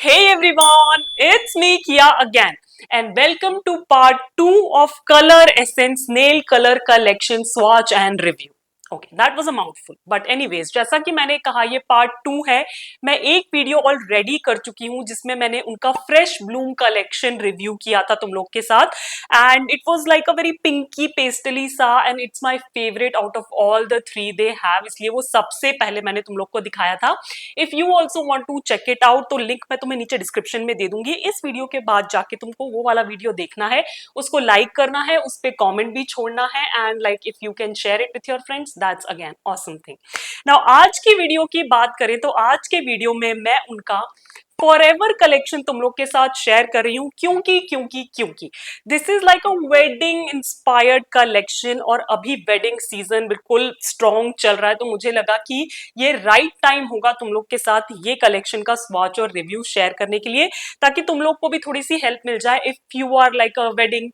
Hey everyone, it's me Kia again and welcome to part 2 of Color Essence Nail Color Collection Swatch and Review. Okay, that was a mouthful. But anyways, जैसा कि मैंने कहा ये part 2 है, मैं एक video already कर चुकी हूँ जिसमें मैंने उनका फ्रेश ब्लूम कलेक्शन रिव्यू किया था तुम लोग के साथ and it was like a very pinky pastelly सा and it's my favourite out of all the three they have, इसलिए वो सबसे पहले मैंने तुम लोग को दिखाया था. If you also want to check it out तो लिंक मैं तुम्हें नीचे डिस्क्रिप्शन में दे दूंगी. इस वीडियो के बाद जाके तुमको वो वाला वीडियो देखना है, उसको लाइक करना है, उस पर कॉमेंट भी छोड़ना है and like if you can share it with your friends that's again awesome thing. Now आज की वीडियो की बात करें तो आज के वीडियो में मैं उनका फॉरएवर कलेक्शन तुम लोग के साथ शेयर कर रही हूं क्योंकि this is like a wedding inspired collection और अभी वेडिंग सीजन बिल्कुल स्ट्रॉन्ग चल रहा है तो मुझे लगा कि ये राइट टाइम होगा तुम लोग के साथ ये कलेक्शन का स्वॉच और रिव्यू शेयर करने के लिए, ताकि तुम लोग को भी थोड़ी सी हेल्प मिल जाए. If you are like a wedding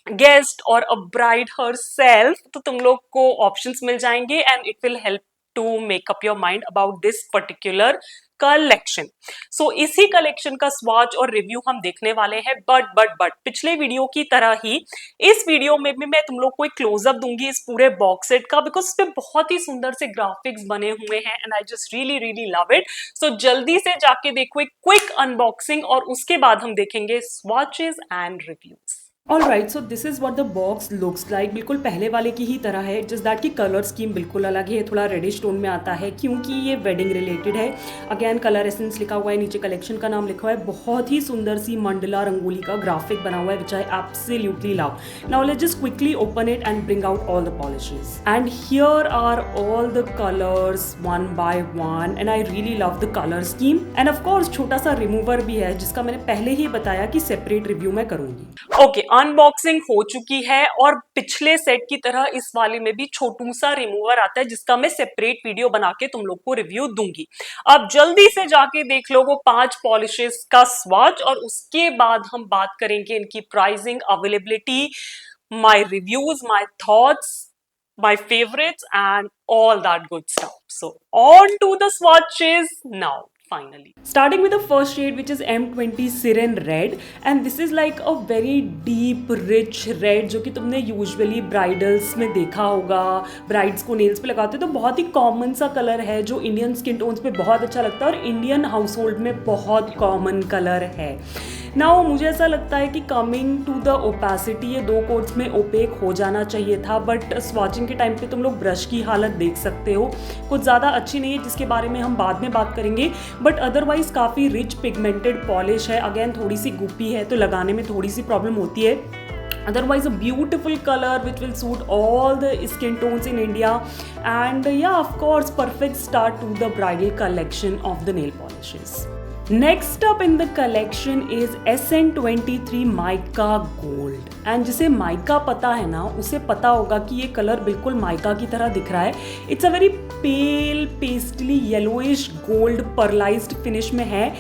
guest और अ ब्राइड हर सेल्फ तो तुम लोग को ऑप्शंस मिल जाएंगे and it will help to make up your mind about this particular collection. So इसी कलेक्शन का स्वॉच और रिव्यू हम देखने वाले हैं. बट पिछले वीडियो की तरह ही इस वीडियो में भी मैं तुम लोग को एक क्लोजअप दूंगी इस पूरे बॉक्स सेट का, बिकॉज इसमें बहुत ही सुंदर से ग्राफिक्स बने हुए हैं and I just really love it. So जल्दी से जाके देखो एक क्विक अनबॉक्सिंग और उसके बाद हम देखेंगे swatches and reviews. Alright, so this is what the box looks like. बिल्कुल पहले वाले की ही तरह है, जस्ट दैट की कलर स्कीम बिल्कुल अलग है, थोड़ा रेडिश टोन में आता है क्योंकि ये वेडिंग रिलेटेड है. अगेन कलर एसेंस लिखा हुआ है, नीचे कलेक्शन का नाम लिखा हुआ है. बहुत ही सुंदर सी मंडला रंगोली का ग्राफिक बना हुआ है which I absolutely love. Now let's just quickly open it and bring out all the polishes and here are all the colours one by one and I really love the colour scheme. And of course छोटा सा remover भी है जिसका मैंने पहले ही बताया कि separate review मैं करूंगी. ओके, अनबॉक्सिंग हो चुकी है और पिछले सेट की तरह इस वाले में भी छोटू सा रिमूवर आता है जिसका मैं सेपरेट वीडियो बना के तुम लोग को रिव्यू दूंगी. अब जल्दी से जाके देख लो वो 5 पॉलिशेस का स्वॉच और उसके बाद हम बात करेंगे इनकी pricing, availability, my reviews, my thoughts, my favourites and all that good stuff. So on to the swatches now. Finally, starting with the first shade which is M20 Siren Red and this is like a very deep rich red जो कि तुमने usually bridals में देखा होगा, brides को nails पे लगाते हो तो बहुत ही कॉमन सा कलर है जो इंडियन स्किन टोन्स पे बहुत अच्छा लगता है और इंडियन हाउस होल्ड में बहुत कॉमन कलर है. नाउ मुझे ऐसा लगता है कि कमिंग टू द ओपेसिटी ये 2 कोट्स में ओपेक हो जाना चाहिए था, बट स्वॉचिंग के टाइम पे तुम लोग ब्रश की हालत देख सकते हो, कुछ ज़्यादा अच्छी नहीं है जिसके बारे में हम बाद में बात करेंगे. बट अदरवाइज काफ़ी रिच पिगमेंटेड पॉलिश है. अगेन थोड़ी सी गुप्पी है तो लगाने में थोड़ी सी प्रॉब्लम होती है. Otherwise a beautiful color which will suit all the skin tones in India and yeah, of course perfect start to the bridal collection of the nail polishes. Next up in the collection is SN23 Mica Gold and जिसे mica पता है ना उसे पता होगा कि ये colour बिल्कुल माइका की तरह दिख रहा है. It's a very pale pastelly yellowish gold pearlized finish में है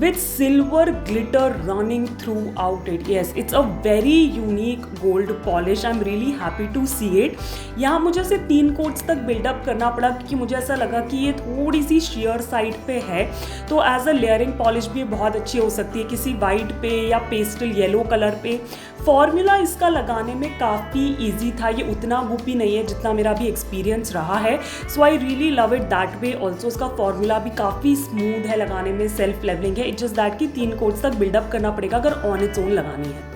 with silver glitter running throughout it. Yes, it's a very unique gold polish. I'm really happy to see it. यहाँ मुझे उसे 3 कोट्स तक बिल्डअप करना पड़ा क्योंकि मुझे ऐसा लगा कि ये थोड़ी सी शेयर साइड पे है तो एज अ लेयरिंग पॉलिश भी बहुत अच्छी हो सकती है किसी वाइट पे या पेस्टल येलो कलर पे. फॉर्मूला इसका लगाने में काफ़ी ईजी था, ये उतना गुप्पी नहीं है जितना मेरा भी एक्सपीरियंस रहा है. So I really love it that way. Also उसका फॉर्मूला भी काफ़ी स्मूथ है, लगाने में सेल्फ लेवलिंग है. इट्स जस्ट दैट कि 3 कोट्स तक बिल्डअप करना पड़ेगा अगर ऑन इट्स ओन लगानी है.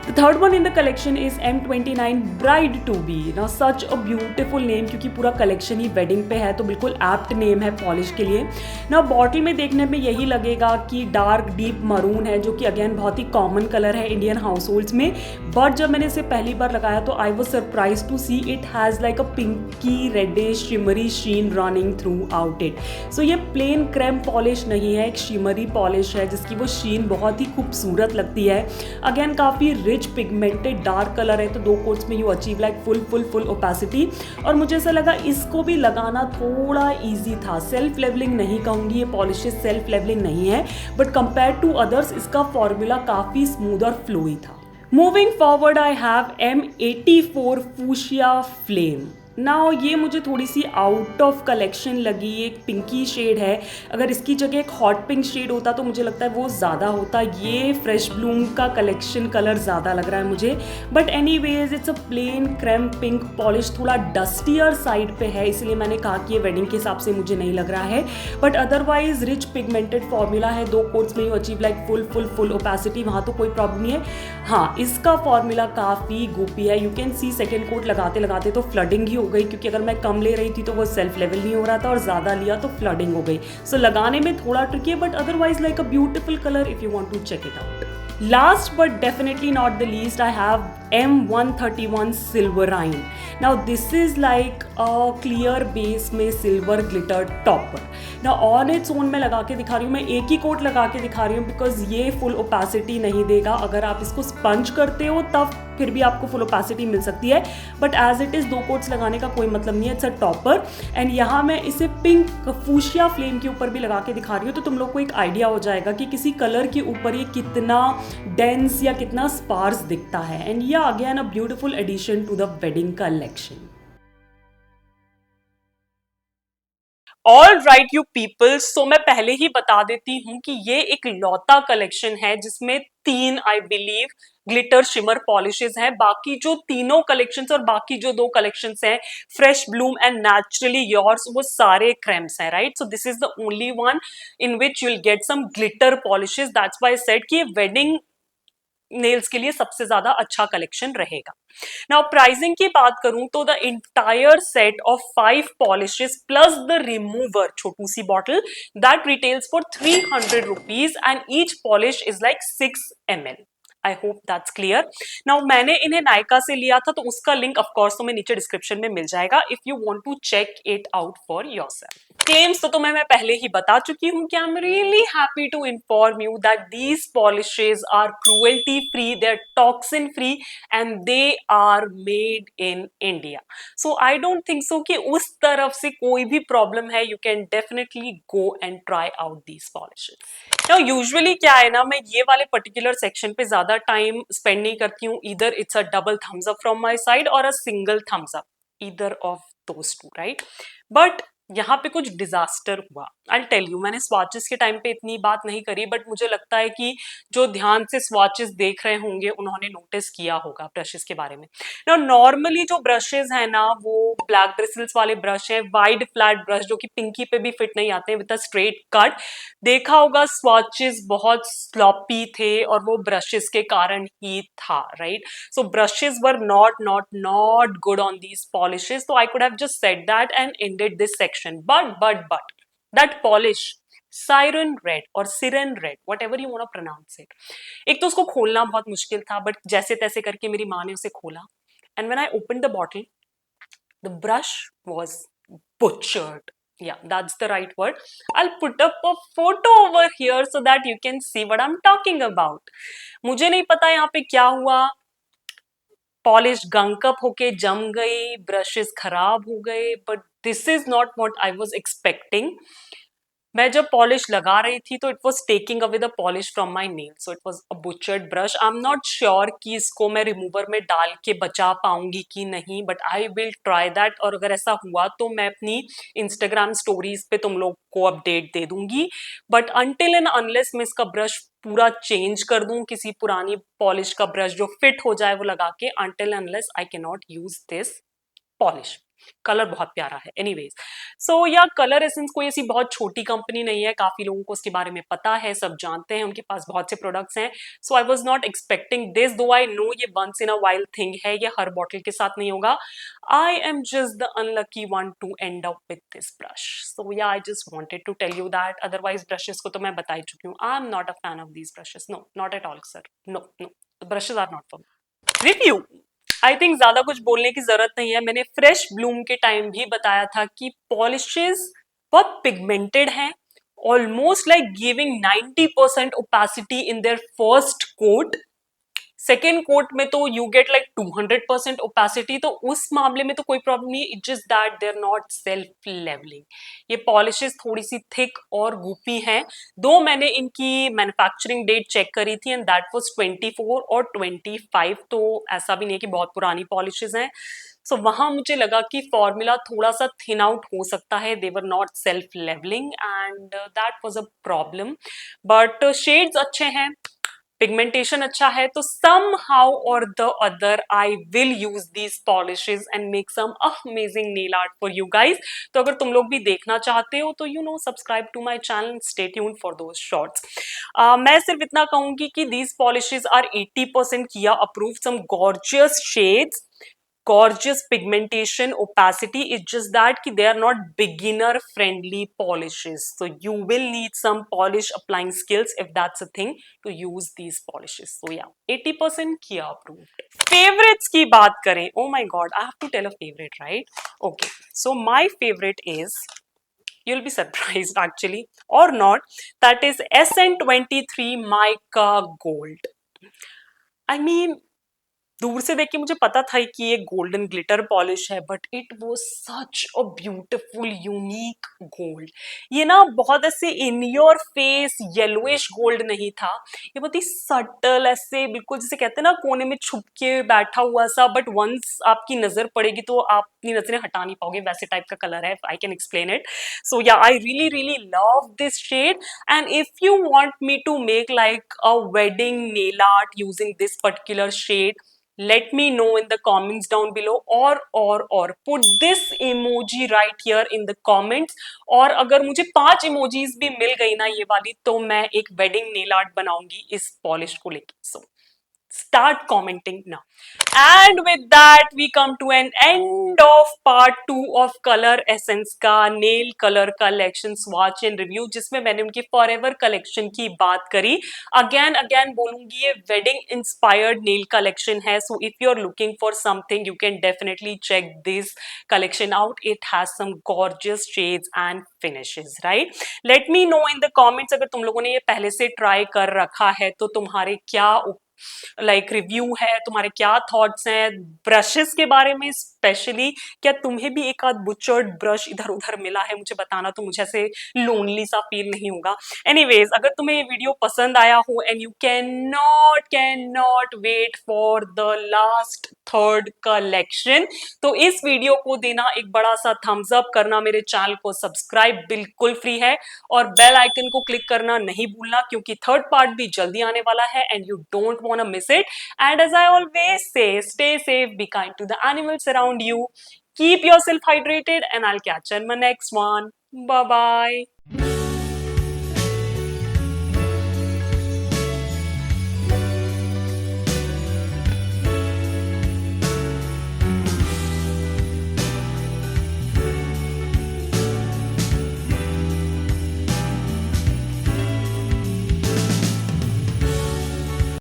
The third one in the collection is M29 Bride to Be. Now such a beautiful name क्योंकि पूरा collection ही wedding पे है तो बिल्कुल apt name है polish के लिए. Now bottle में देखने में यही लगेगा कि dark deep maroon है जो कि again बहुत ही common color है Indian households में. But जब मैंने इसे पहली बार लगाया तो I was surprised to see it has like a pinky reddish shimmery sheen running throughout it. So ये plain creme polish नहीं है, एक shimmery polish है जिसकी वो sheen बहुत ही खूबसूरत लगती है. Again काफ़ी रिच पिगमेंटेड डार्क कलर है तो 2 कोट्स में you achieve like full opacity. और मुझे ऐसा लगा इसको भी लगाना थोड़ा इजी था. सेल्फ लेवलिंग नहीं कहूँगी, ये पॉलिशेस सेल्फ लेवलिंग नहीं है बट कंपेयर टू अदर्स इसका फॉर्मूला काफ़ी स्मूथ और फ्लोई था. Moving forward I have M84 Fuchsia Flame. Now ये मुझे थोड़ी सी आउट ऑफ कलेक्शन लगी, एक पिंकी शेड है। अगर इसकी जगह एक हॉट पिंक शेड होता तो मुझे लगता है वो ज़्यादा होता। ये फ्रेश ब्लूम का कलेक्शन कलर ज़्यादा लग रहा है मुझे। But anyways it's a plain creme pink polish, थोड़ा डस्टियर साइड पे है, इसलिए मैंने कहा कि ये वेडिंग के हिसाब से मुझे नहीं लग रहा है। But otherwise rich pigmented formula है, 2 कोट्स में you achieve like full opacity, वहाँ तो कोई प्रॉब्लम नहीं है। हाँ, इसका फॉर्मूला काफ़ी गोपी है। You can see second coat लगाते लगाते तो फ्लडिंग ही हो गई, क्योंकि अगर मैं कम ले रही थी तो वो सेल्फ लेवल नहीं हो रहा था, और ज़्यादा लिया तो फ्लडिंग हो गई। सो लगाने में थोड़ा ट्रिकी है, but otherwise like a beautiful colour if you want to check it out. Last but definitely not the least, I have M131 Silverine. Now this is like a clear base में silver glitter topper. Now on its own मैं लगा के दिखा रही हूँ, मैं एक ही coat लगा के दिखा रही हूँ बिकॉज ये फुल ओपेसिटी नहीं देगा। अगर आप इसको स्पंज करते हो तब फिर भी आपको फुल ओपेसिटी मिल सकती है, but as it is 2 coats लगाने का कोई मतलब नहीं है। It's a topper. एंड यहाँ मैं इसे पिंक फूशिया फ्लेम के ऊपर भी लगा के दिखा रही हूँ, तो तुम लोग को एक आइडिया हो जाएगा कि किसी कलर के ऊपर ये कितना डेंस या कितना स्पार्स दिखता है। एंड ये again a beautiful addition to the wedding collection. All right you people, so मैं पहले ही बता देती हूँ कि ये एक लौता कलेक्शन है जिसमें 3 I believe glitter shimmer polishes हैं। बाकी जो तीनों कलेक्शंस और बाकी जो 2 कलेक्शंस हैं, fresh bloom and naturally yours, वो सारे क्रेम्स हैं, right. So this is the only one in which you will get some glitter polishes. That's why I said कि ये वेडिंग नेल्स के लिए सबसे ज्यादा अच्छा कलेक्शन रहेगा। नाउ प्राइसिंग की बात करूं तो the entire set of 5 polishes plus the remover, छोटू सी bottle, that retails for 300 rupees and each polish is like 6 ml। I hope that's clear. Now मैंने इन्हें नायका से लिया था, तो उसका लिंक ऑफकोर्स तुम्हें नीचे डिस्क्रिप्शन में मिल जाएगा if you want to check it out for yourself. Claims तो तुम्हें मैं पहले ही बता चुकी हूं कि I am really happy to inform you that these polishes are cruelty free, they are toxin free and they are made in India. So I don't think so कि उस तरफ से कोई भी प्रॉब्लम है। You can definitely go and try out these polishes. Now usually क्या है ना, मैं ये वाले पर्टिकुलर सेक्शन पे ज्यादा टाइम स्पेंड नहीं करती हूँ। Either it's a double thumbs up from my side और a single thumbs up, either of those two, right. But यहाँ पे कुछ डिजास्टर हुआ। आई टेल यू, मैंने स्वॉचेस के टाइम पे इतनी बात नहीं करी, बट मुझे लगता है कि जो ध्यान से स्वॉचेस देख रहे होंगे उन्होंने नोटिस किया होगा ब्रशेस के बारे में। ना नॉर्मली जो ब्रशेस है ना, वो ब्लैक ब्रिसल्स वाले ब्रश है, वाइड फ्लैट ब्रश जो कि पिंकी पे भी फिट नहीं आते हैं, विद अ स्ट्रेट कट। देखा होगा स्वॉचेस बहुत स्लॉपी थे और वो ब्रशेस के कारण ही था, right. So brushes were not good on these polishes. So I could have just said that and ended this section. But that polish, siren red or siren red, whatever you want to pronounce it. एक तो उसको खोलना बहुत मुश्किल था, but जैसे तैसे करके मेरी माँ ने उसे खोला. And when I opened the bottle, the brush was butchered. Yeah, that's the right word. I'll put up a photo over here so that you can see what I'm talking about. मुझे नहीं पता यहाँ पे क्या हुआ, polish गंकअप होके जम गई, ब्रशेस खराब हो गए, but this is not what I was expecting. मैं जब पॉलिश लगा रही थी तो it was taking away the polish from my nail, so it was a butchered brush. I am not sure कि इसको मैं रिमूवर में डाल के बचा पाऊंगी कि नहीं, but I will try that. और अगर ऐसा हुआ तो मैं अपनी इंस्टाग्राम स्टोरीज पे तुम लोग को अपडेट दे दूंगी। बट अनटिल एंड अनलेस मैं इसका ब्रश पूरा चेंज कर दूं, किसी पुरानी पॉलिश का ब्रश जो फिट हो जाए वो लगा के, until unless I can not use this polish. Colour बहुत प्यारा है एनीवेज। सो या कलर एसेंस कोई ऐसी बहुत छोटी कंपनी नहीं है, काफी लोगों को उसके बारे में पता है, सब जानते हैं, उनके पास बहुत से प्रोडक्ट्स हैं। So I was not expecting this, though I know ये once in a wild thing है, ये हर बॉटल के साथ नहीं होगा। I am just the unlucky one to end up with this brush. So yeah I just wanted to tell you that. Otherwise brushes को तो मैं बता ही चुकी हूँ, I am not a fan of these brushes, no not at all sir, no no, brushes are not for review. I think ज्यादा कुछ बोलने की जरूरत नहीं है। मैंने फ्रेश ब्लूम के टाइम भी बताया था कि पॉलिशेस बहुत पिगमेंटेड हैं, almost like giving 90% opacity in their first coat. Second coat में तो यू गेट लाइक 200% ओपेसिटी, तो उस मामले में तो कोई प्रॉब्लम नहीं। It just that they are not self levelling. ये पॉलिशेस थोड़ी सी थिक और गुपी हैं। दो मैंने इनकी मैन्युफैक्चरिंग डेट चेक करी थी एंड दैट वाज 24 और 25, तो ऐसा भी नहीं है कि बहुत पुरानी पॉलिशेस हैं। सो वहां मुझे लगा कि फॉर्मूला थोड़ा सा थिन आउट हो सकता है, they were not self levelling and that was a problem, but shades अच्छे हैं, पिगमेंटेशन अच्छा है, तो somehow or the other I will use these polishes and make some amazing nail art for you guys. तो अगर तुम लोग भी देखना चाहते हो तो subscribe to my channel, stay tuned for those shorts. मैं सिर्फ इतना कहूंगी कि दीज पॉलिशेज आर 80% किया approve, some gorgeous shades, gorgeous pigmentation, opacity. It's just that ki they are not beginner friendly polishes, so you will need some polish applying skills if that's a thing to use these polishes. So yeah, 80% Kia approved. Favorites की बात करें, oh my god, I have to tell a favorite, right? Okay, so my favorite is, you'll be surprised actually or not, that is SN23 Mica Gold. I mean, दूर से देख के मुझे पता था कि ये गोल्डन ग्लिटर पॉलिश है, but it was such a beautiful unique gold. ये ना बहुत ऐसे in your face yellowish gold नहीं था, ये बहुत ही सटल, ऐसे बिल्कुल जैसे कहते हैं ना कोने में छुप के बैठा हुआ सा, बट वंस आपकी नजर पड़ेगी तो आप अपनी नजरें हटा नहीं पाओगे, वैसे टाइप का कलर है। I can explain it. So yeah, I really really love this shade, and if you want me to make like a wedding nail art using this particular shade, let me know in the comments down below, or put this emoji right here in the comments। और अगर मुझे 5 emojis भी मिल गई ना ये वाली, तो मैं एक वेडिंग नेल आर्ट बनाऊंगी इस पॉलिश को लेके। सो start commenting now, and with that we come to an end of part 2 of color essence का nail color collection swatch and review, जिसमें मैंने उनकी forever collection की बात करी। again बोलूंगी, ये wedding inspired nail collection है, so if you're looking for something you can definitely check this collection out, it has some gorgeous shades and finishes, right? let me know in the comments अगर तुम लोगों ने ये पहले से try कर रखा है तो तुम्हारे क्या रिव्यू है, तुम्हारे क्या थॉट्स हैं ब्रशेस के बारे में, स्पेशली क्या तुम्हें भी एक आध बुचर्ड ब्रश इधर उधर मिला है, मुझे बताना, तो मुझे ऐसे लोनली सा फील नहीं होगा। एनीवेज, अगर तुम्हें ये वीडियो पसंद आया हो and you can not wait for the last third collection, तो इस वीडियो को देना एक बड़ा सा थम्स अप करना, मेरे चैनल को सब्सक्राइब बिल्कुल फ्री है, और बेल आइकन को क्लिक करना नहीं भूलना, क्योंकि थर्ड पार्ट भी जल्दी आने वाला है and you don't want to miss it. And as I always say, stay safe, be kind to the animals around you, keep yourself hydrated, and I'll catch you in my next one. Bye bye.